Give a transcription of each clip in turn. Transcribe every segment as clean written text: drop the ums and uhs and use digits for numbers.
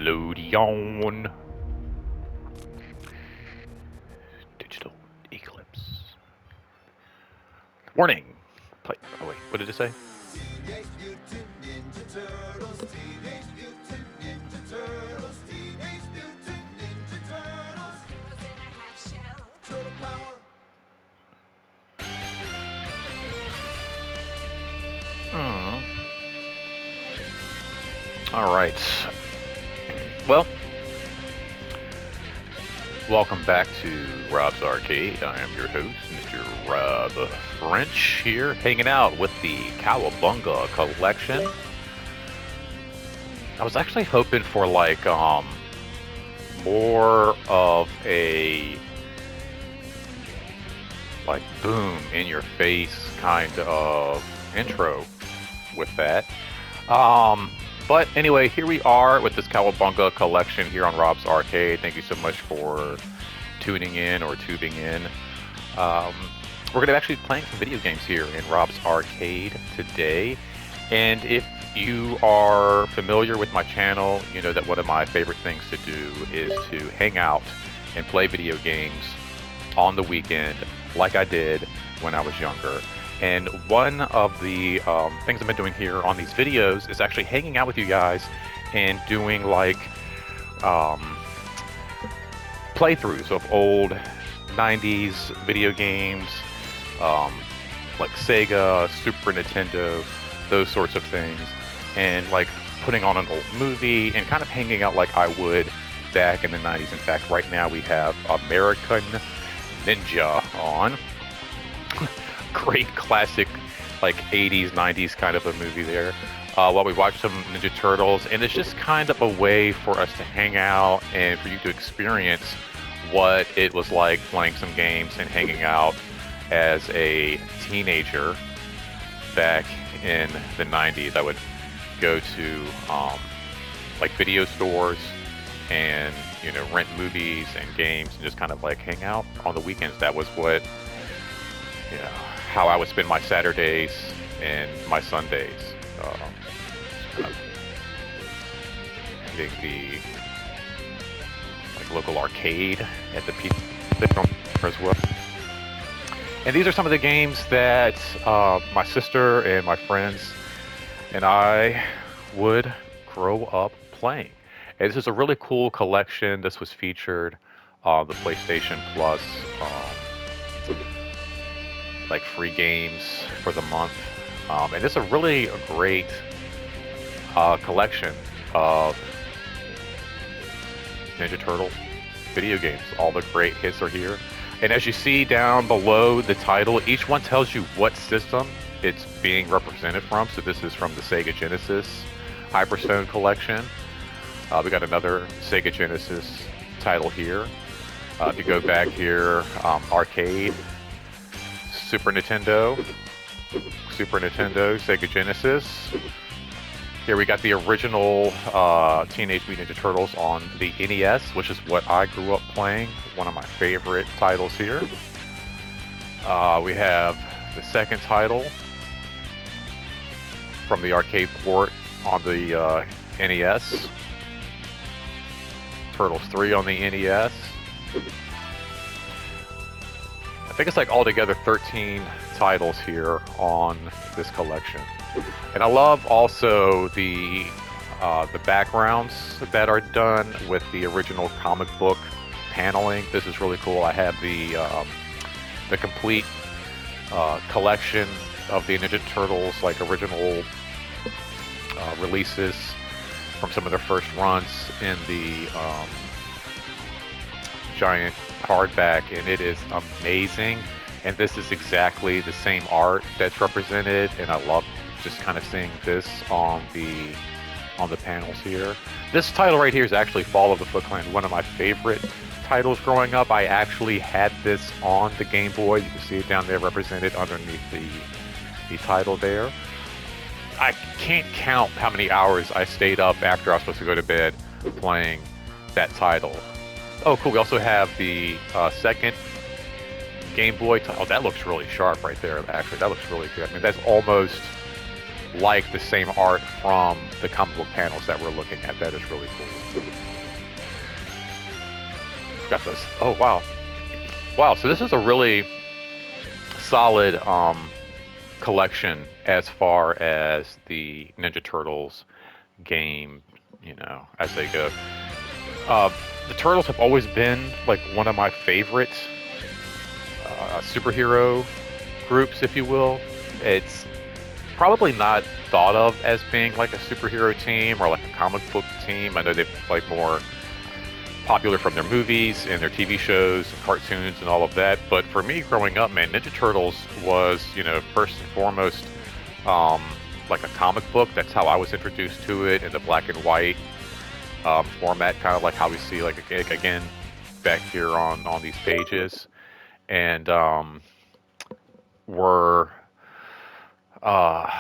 Nickelodeon. Digital Eclipse. Warning. Play. Oh wait, what did it say? Teenage Mutant Ninja Turtles, Teenage Mutant Ninja Turtles, Teenage Mutant Ninja Turtles. Heroes in a half shell. Turtle power. All right. Well, welcome back to Rob's Arcade. I am your host, Mr. Rob French, here hanging out with the Cowabunga collection. I was actually hoping for like more of a like boom in your face kind of intro with that. But anyway, here we are with this Cowabunga collection here on Rob's Arcade. Thank you so much for tuning in or tubing in. We're going to actually be playing some video games here in Rob's Arcade today. And if you are familiar with my channel, you know that one of my favorite things to do is to hang out and play video games on the weekend like I did when I was younger. And one of the things I've been doing here on these videos is actually hanging out with you guys and doing like playthroughs of old 90s video games, like Sega, Super Nintendo, those sorts of things, and like putting on an old movie and kind of hanging out like I would back in the 90s. In fact, right now we have American Ninja on. Great classic like 80s 90s kind of a movie there, while we watch some Ninja Turtles, and it's just kind of a way for us to hang out and for you to experience what it was like playing some games and hanging out as a teenager back in the 90s. I would go to like video stores and rent movies and games and just kind of like hang out on the weekends. That was what how I would spend my Saturdays and my Sundays. Hitting the like local arcade at the pizza as well. And these are some of the games that my sister and my friends and I would grow up playing. And this is a really cool collection. This was featured on the PlayStation Plus. Like free games for the month, and it's a really great collection of Ninja Turtle video games. All the great hits are here, and as you see down below the title, each one tells you what system it's being represented from. So this is from the Sega Genesis Hyperstone collection. We got another Sega Genesis title here. If you go back here, arcade, Super Nintendo, Sega Genesis. Here we got the original Teenage Mutant Ninja Turtles on the NES, which is what I grew up playing. One of my favorite titles here. We have the second title from the arcade port on the NES. Turtles 3 on the NES. I think it's like altogether 13 titles here on this collection. And I love also the backgrounds that are done with the original comic book paneling. This is really cool. I have the complete collection of the Ninja Turtles, like original releases from some of their first runs in the giant hardback, and it is amazing. And this is exactly the same art that's represented, and I love just kind of seeing this on the panels here. This title right here is actually Fall of the Foot Clan, one of my favorite titles growing up. I actually had this on the Game Boy. You can see it down there represented underneath the title there. I can't count how many hours I stayed up after I was supposed to go to bed playing that title. Oh, cool. We also have the second Game Boy title. Oh, that looks really sharp right there, actually. That looks really good. I mean, that's almost like the same art from the comic book panels that we're looking at. That is really cool. got this. Oh wow, wow. So this is a really solid collection as far as the Ninja Turtles game, as they go. Uh, the Turtles have always been like one of my favorite superhero groups, if you will. It's probably not thought of as being like a superhero team or like a comic book team. I know they're like more popular from their movies and their TV shows and cartoons and all of that. But for me growing up, man, Ninja Turtles was, first and foremost, um, like a comic book. That's how I was introduced to it in the black and white format, kind of like how we see like again back here on these pages, and were uh,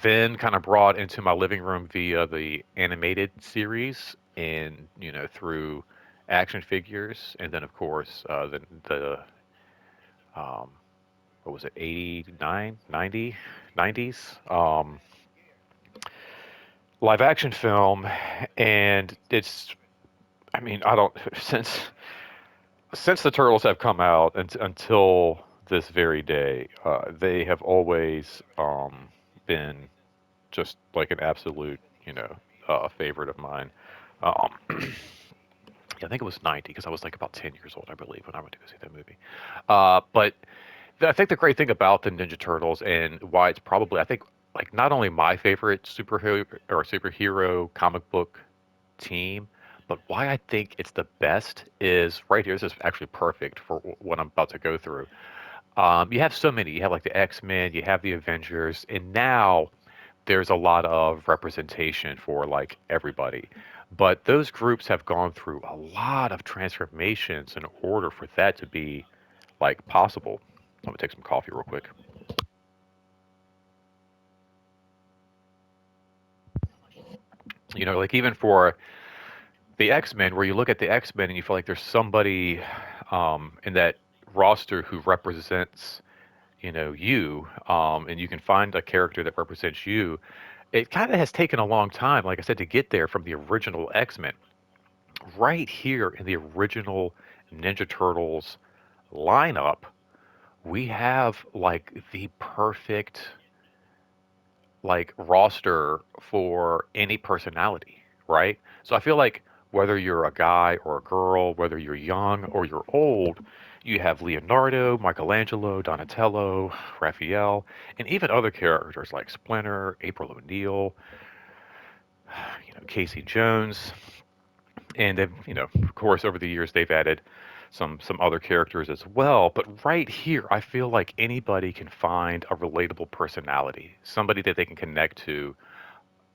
then kind of brought into my living room via the animated series and through action figures, and then of course the um, what was it, 89, 90, 90s live action film. And it's, I mean, I don't since the turtles have come out until this very day, they have always been just like an absolute, favorite of mine. Um, I think it was 90 because I was like about 10 years old, I believe, when I went to go see that movie. But I think the great thing about the Ninja Turtles and why it's probably, I think, like not only my favorite superhero comic book team, but why I think it's the best is right here. This is actually perfect for what I'm about to go through. You have so many. You have like the X-Men, you have the Avengers, and now there's a lot of representation for like everybody. But those groups have gone through a lot of transformations in order for that to be like possible. I'm gonna take some coffee real quick. Like even for the X-Men, where you look at the X-Men and you feel like there's somebody in that roster who represents, you, and you can find a character that represents you. It kind of has taken a long time, like I said, to get there from the original X-Men. Right here in the original Ninja Turtles lineup, we have like the perfect like roster for any personality, right? So I feel like whether you're a guy or a girl, whether you're young or you're old, you have Leonardo, Michelangelo, Donatello, Raphael, and even other characters like Splinter, April O'Neil, Casey Jones, and they've, of course, over the years they've added some other characters as well. But right here, I feel like anybody can find a relatable personality, somebody that they can connect to,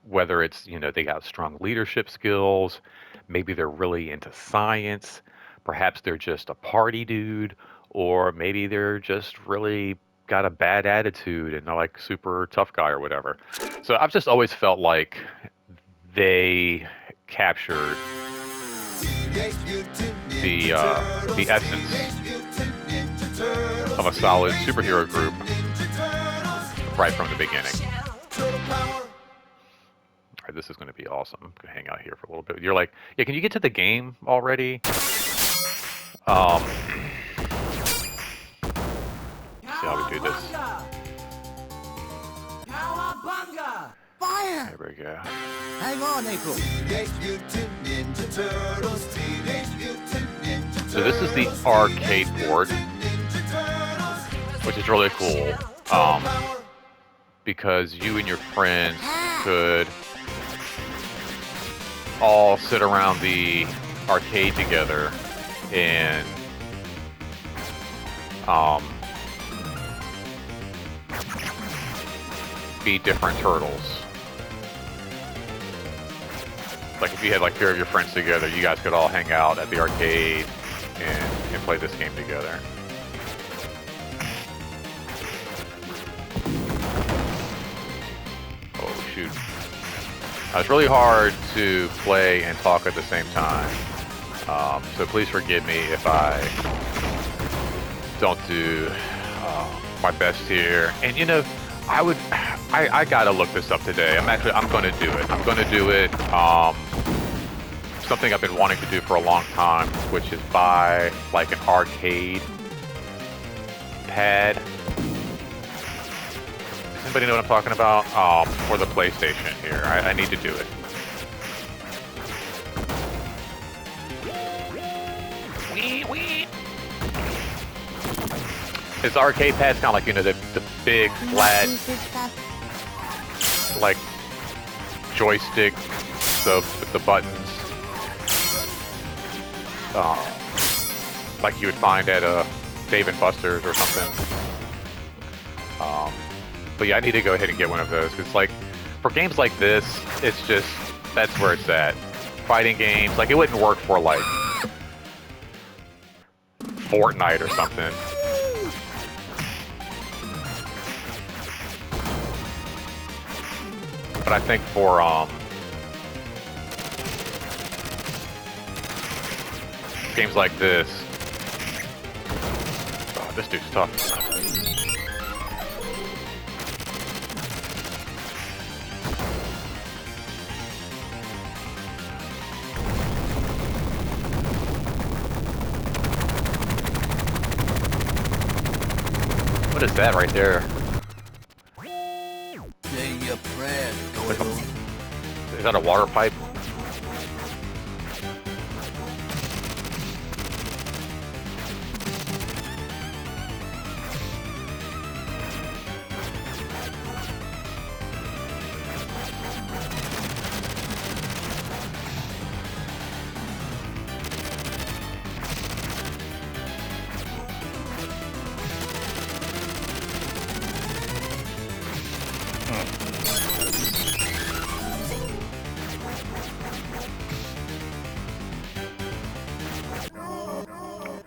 whether it's, they got strong leadership skills, maybe they're really into science, perhaps they're just a party dude, or maybe they're just really got a bad attitude and they're like super tough guy or whatever. So I've just always felt like they captured the essence of a solid superhero group right from the beginning. All right, this is going to be awesome. I'm going to hang out here for a little bit. You're like, yeah, can you get to the game already? Um, see how we do this. Cowabunga! Fire! There we go. Hang on, April. So this is the arcade port, which is really cool, because you and your friends could all sit around the arcade together and be different turtles. Like if you had like 4 of your friends together, you guys could all hang out at the arcade and play this game together. Oh shoot. It's really hard to play and talk at the same time. So please forgive me if I don't do my best here. And I gotta look this up today. I'm gonna do it. I'm gonna do it. something I've been wanting to do for a long time, which is buy like an arcade pad. Does anybody know what I'm talking about? For the PlayStation here. I need to do it. Wee. This arcade pad's kind of like, you know, the big, flat, like, joystick with the buttons. Like you would find at Dave & Buster's or something. But yeah, I need to go ahead and get one of those. It's like, for games like this, it's just, that's where it's at. Fighting games, like it wouldn't work for like Fortnite or something. But I think for games like this, oh, this dude's tough. What is that right there? Say your prayers, Like is that a water pipe?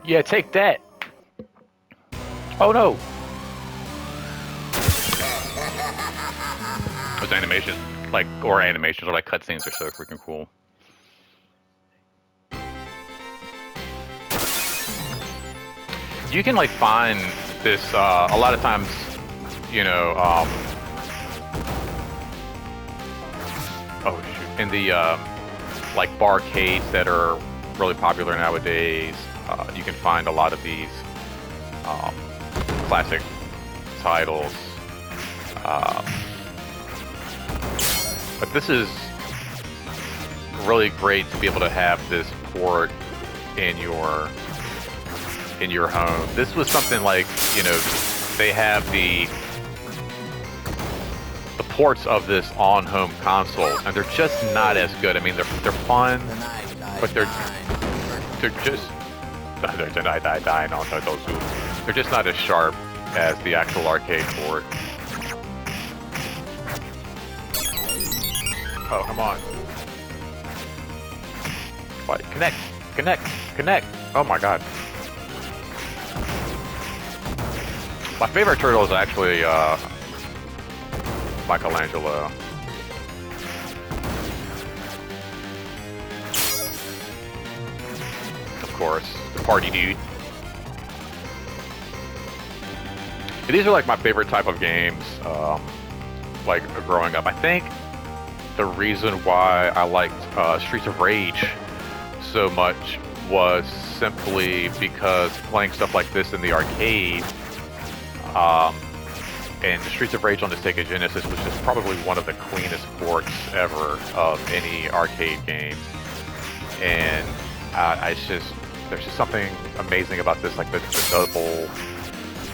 Yeah, take that. Oh no. Those animations, like, or animations, or like cutscenes are so freaking cool. You can like find this a lot of times, you know, oh shoot, in the like barcades that are really popular nowadays. You can find a lot of these classic titles. But this is really great to be able to have this port in your home. This was something like, you know, they have the ports of this on home console, and they're just not as good. I mean, they're fun, but they're just they're just not as sharp as the actual arcade port. Oh, come on. What? Connect. Oh my god. My favorite turtle is actually Michelangelo. Of course, the party dude. These are like my favorite type of games, like growing up. I think the reason why I liked Streets of Rage so much was simply because playing stuff like this in the arcade, and Streets of Rage on the Sega Genesis was just probably one of the cleanest ports ever of any arcade game. And there's just something amazing about this, like the double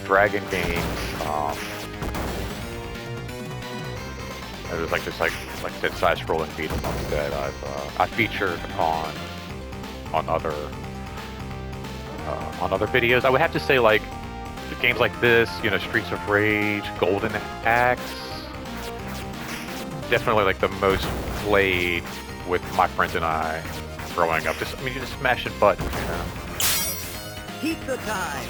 Dragon games. And there's like this like I said, side-scrolling beat 'em ups that I featured on other videos. I would have to say, like, games like this, you know, Streets of Rage, Golden Axe, definitely like the most played with my friends and I growing up. Just smashing buttons, you know. Pizza time!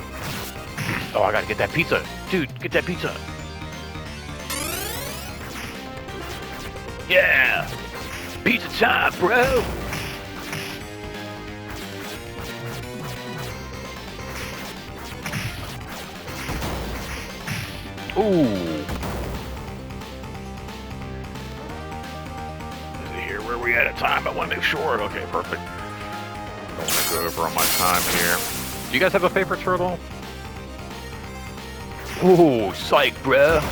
Oh, I gotta get that pizza, dude! Get that pizza! Yeah! Pizza time, bro! Ooh. Let's see here, where we at a time? I want to make short. Okay, perfect. Don't want to go over on my time here. Do you guys have a favorite turtle? Ooh, psych, bruh.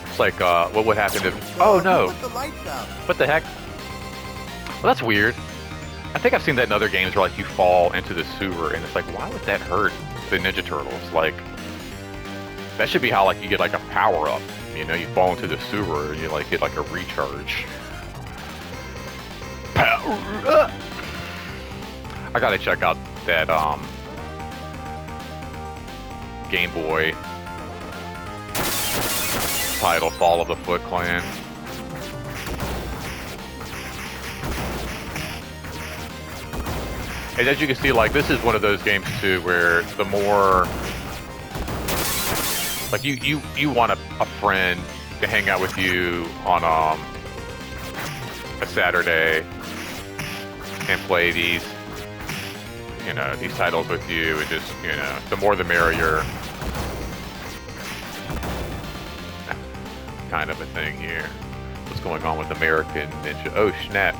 It's like, what would happen if... Oh, no. Put the lights out. What the heck? Well, that's weird. I think I've seen that in other games where, like, you fall into the sewer, and it's like, why would that hurt the Ninja Turtles? Like, that should be how, like, you get, like, a power-up. You know, you fall into the sewer, and you, like, get, like, a recharge. Power-up! I gotta check out that, Game Boy title, Fall of the Foot Clan. And as you can see, like, this is one of those games too where the more, like, you want a friend to hang out with you on a Saturday and play these, you know, these titles with you, and just, you know, the more the merrier kind of a thing here. What's going on with American Ninja? Oh, snap.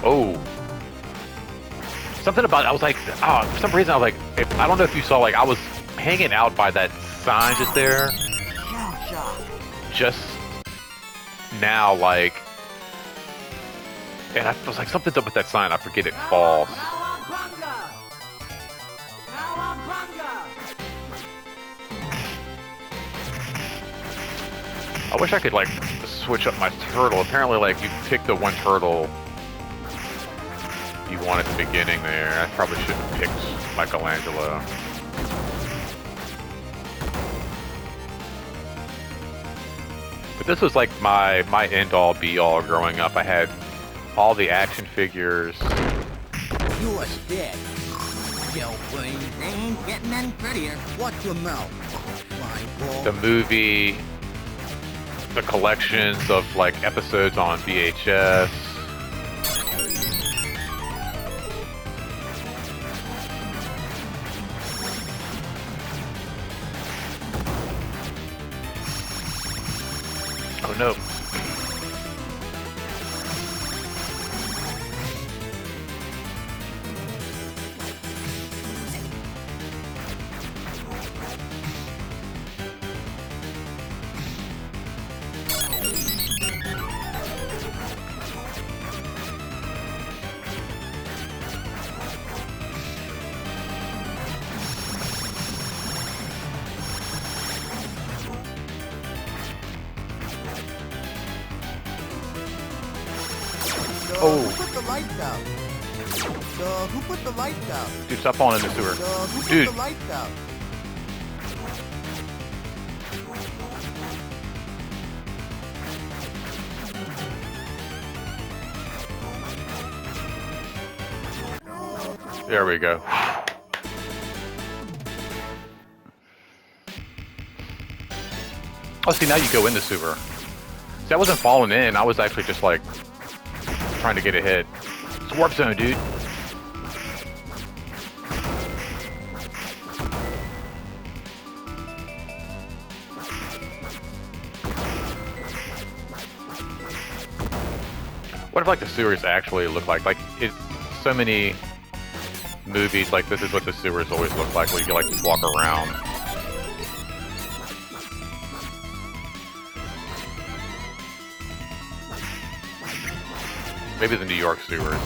Oh, something about, I was like, oh, for some reason I was like, I don't know if you saw, like, I was hanging out by that sign just there, just now, like, and I was like, something's up with that sign, I forget it falls. Cowabunga! Cowabunga! I wish I could, like, switch up my turtle. Apparently, like, you pick the one turtle you want at the beginning there. I probably should have picked Michelangelo. But this was like my end-all be-all growing up. I had all the action figures. You are dead. Jailbreak. They ain't getting any prettier. Watch your mouth. Flying The movie, the collections of like episodes on VHS. Oh no. Oh. Who put the lights out? Who put the lights out? Dude, stop falling in the sewer. Who put Dude. the lights out? There we go. Oh, see, now you go in the sewer. See, I wasn't falling in. I was actually just, like, trying to get ahead. It's a warp zone, dude. What if, like, the sewers actually look like? Like, so many movies, like, this is what the sewers always look like, where you can, like, just walk around. Maybe the New York sewers.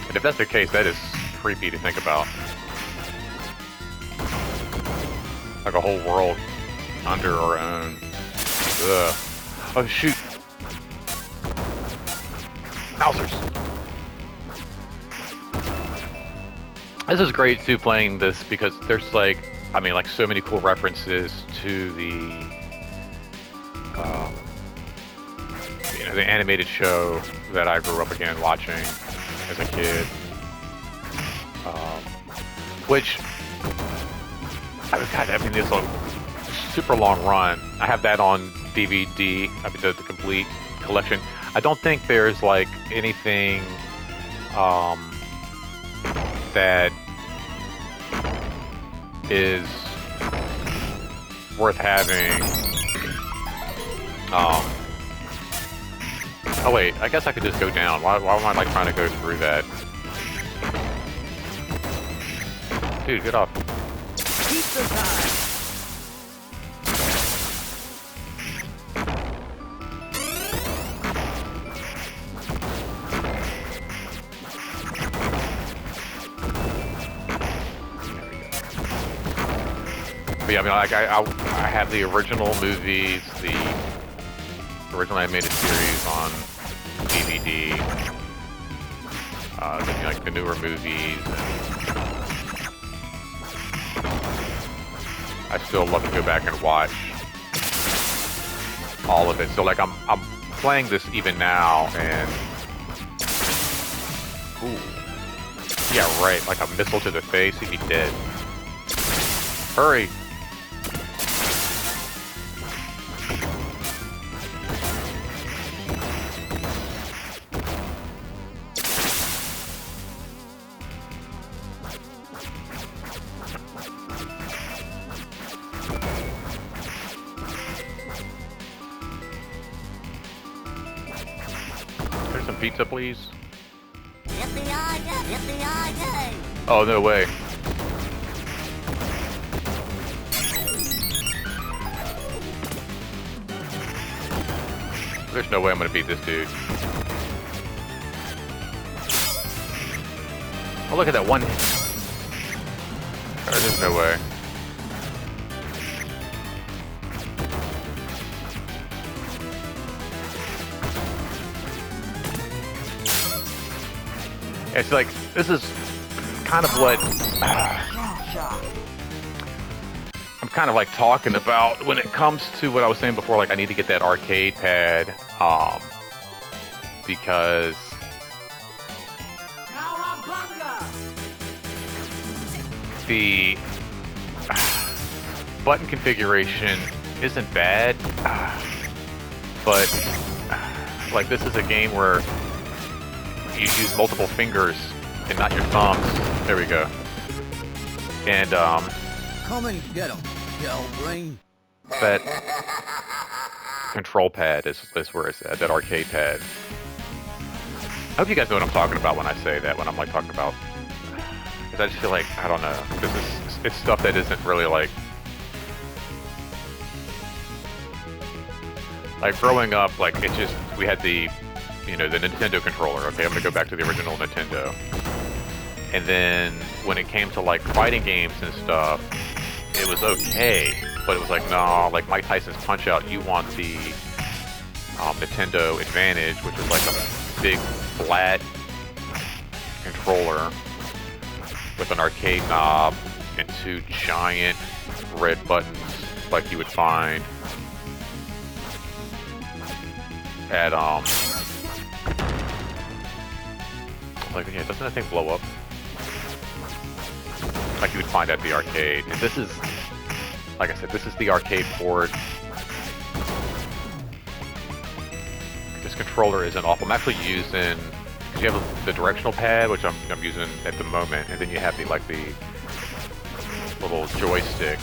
And if that's the case, that is creepy to think about. Like a whole world under our own. Ugh. Oh shoot! Mousers! This is great too, playing this, because there's like, I mean, like, so many cool references to the, you know, the animated show that I grew up again watching as a kid. Which, I mean, it's a super long run. I have that on DVD. I mean, the complete collection. I don't think there's like anything that is worth having. Oh wait, I guess I could just go down. Why am I like trying to go through that? Dude, get off. Pizza time! But yeah, I mean, like I have the original movies, the original animated series on DVD, then, like the newer movies. And I still love to go back and watch all of it. So like I'm playing this even now, and ooh, yeah, right, like a missile to the face, he'd be dead. Hurry! There's some pizza, please. Oh, no way. There's no way I'm gonna beat this dude. Oh, look at that one. There's no way. It's like, this is kind of what I'm kind of like talking about when it comes to what I was saying before. Like, I need to get that arcade pad, because Cowabunga! the button configuration isn't bad, but like, this is a game where you use multiple fingers and not your thumbs. There we go. And Come and get 'em, Yell Brain. that control pad is where it's at, that arcade pad. I hope you guys know what I'm talking about when I say that, when I'm like talking about, because I just feel like, I don't know, because it's stuff that isn't really like growing up, like, it's just, we had the, you know, the Nintendo controller. Okay, I'm gonna go back to the original Nintendo. And then when it came to like fighting games and stuff, it was okay, but it was like, no, like Mike Tyson's Punch Out, you want the Nintendo Advantage, which is like a big flat controller with an arcade knob and two giant red buttons like you would find at like, yeah, doesn't that thing blow up? Like you would find at the arcade. And this is, like I said, this is the arcade port. This controller isn't awful. I'm actually using, because you have the directional pad, which I'm using at the moment, and then you have the little joystick,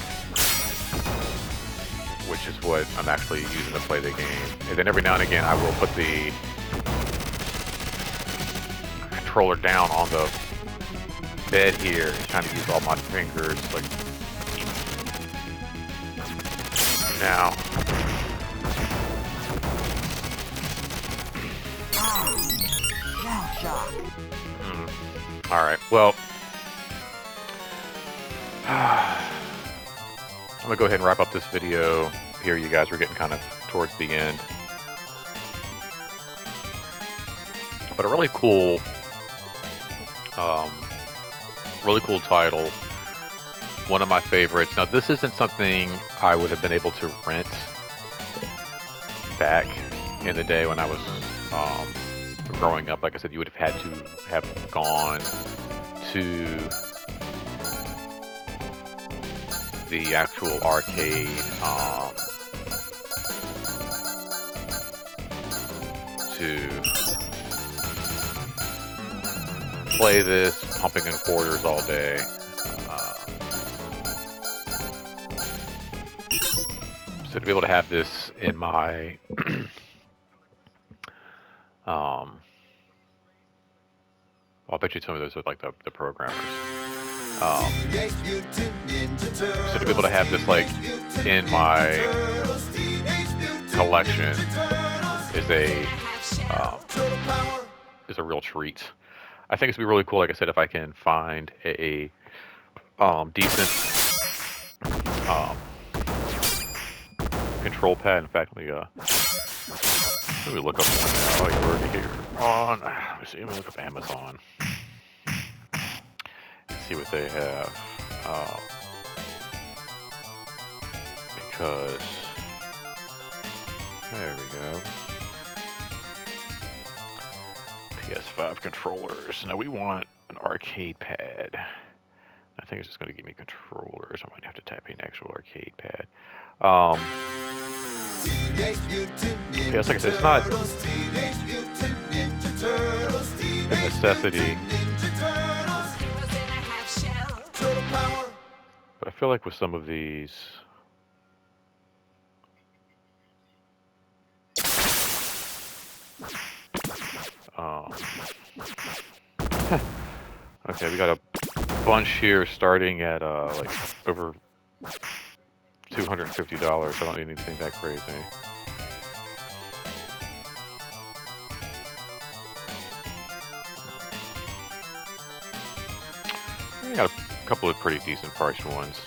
which is what I'm actually using to play the game. And then every now and again, I will put the controller down on the bed here and kind of use all my fingers, like, now. Alright, well, I'm gonna go ahead and wrap up this video here, you guys. We're getting kind of towards the end. But a really cool title. One of my favorites. Now, this isn't something I would have been able to rent back in the day when I was growing up. Like I said, you would have had to have gone to the actual arcade to play this pumping in quarters all day. So to be able to have this in my I'll bet you some of those are like the programmers. So to be able to have this like in my collection um, is a real treat. I think it's gonna be really cool. Like I said, if I can find a decent control pad. In fact, let me look up one now. Oh, you're already here. Let me see. Let me look up Amazon. See what they have. Because there we go. PS5 controllers. Now we want an arcade pad. I think it's just going to give me controllers. I might have to type in actual arcade pad. Yes, like I said, it's not a necessity. But I feel like with some of these, okay, we got a bunch here starting at like over $250. I don't need anything that crazy. We got a couple of pretty decent priced ones.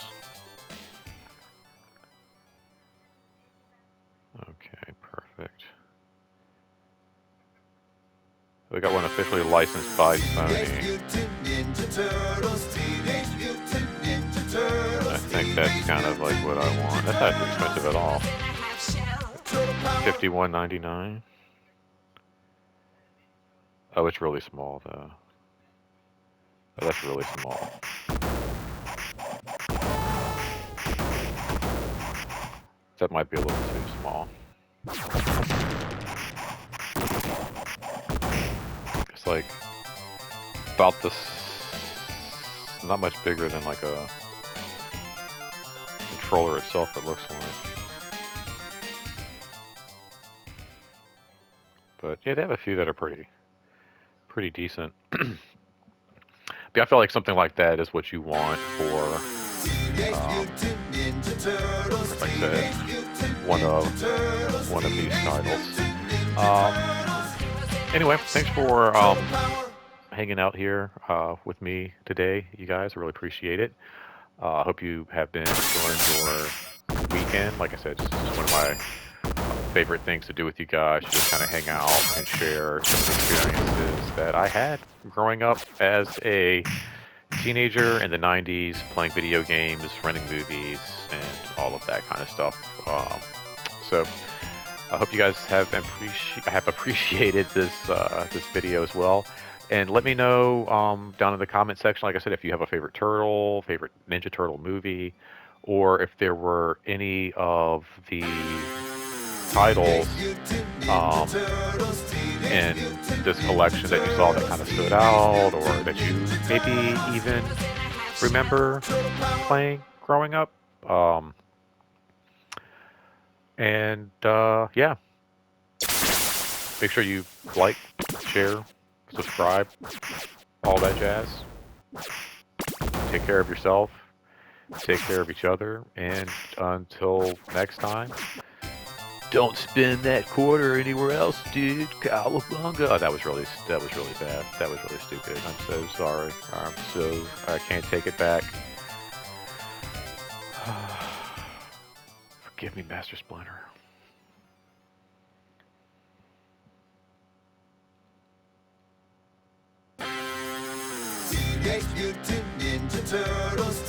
Okay, perfect. We got one officially licensed by Sony. I think that's kind of like what I want. That's not too expensive at all. $51.99. Oh, it's really small though. Oh, that's really small. That might be a little too small. It's like about this, not much bigger than like a controller itself, it looks like. But yeah, they have a few that are pretty decent. But I feel like something like that is what you want for, like I said, one of these titles. Anyway, thanks for hanging out here with me today, you guys. I really appreciate it. I hope you have been enjoying your weekend. Like I said, this is one of my favorite things to do with you guys. Just kind of hang out and share some experiences that I had growing up as a teenager in the 90s, playing video games, renting movies, and all of that kind of stuff. So I hope you guys have appreciated this this video as well. And let me know down in the comment section, like I said, if you have a favorite Ninja Turtle movie, or if there were any of the titles in this collection that you saw that kind of stood out, or that you maybe even remember playing growing up. Yeah, make sure you like, share, subscribe, all that jazz. Take care of yourself, take care of each other, and until next time, don't spend that quarter anywhere else, dude. Cowabunga. Oh, that was really bad. That was really stupid. I'm so sorry. I can't take it back. Forgive me, Master Splinter. Teenage Mutant Ninja Turtles.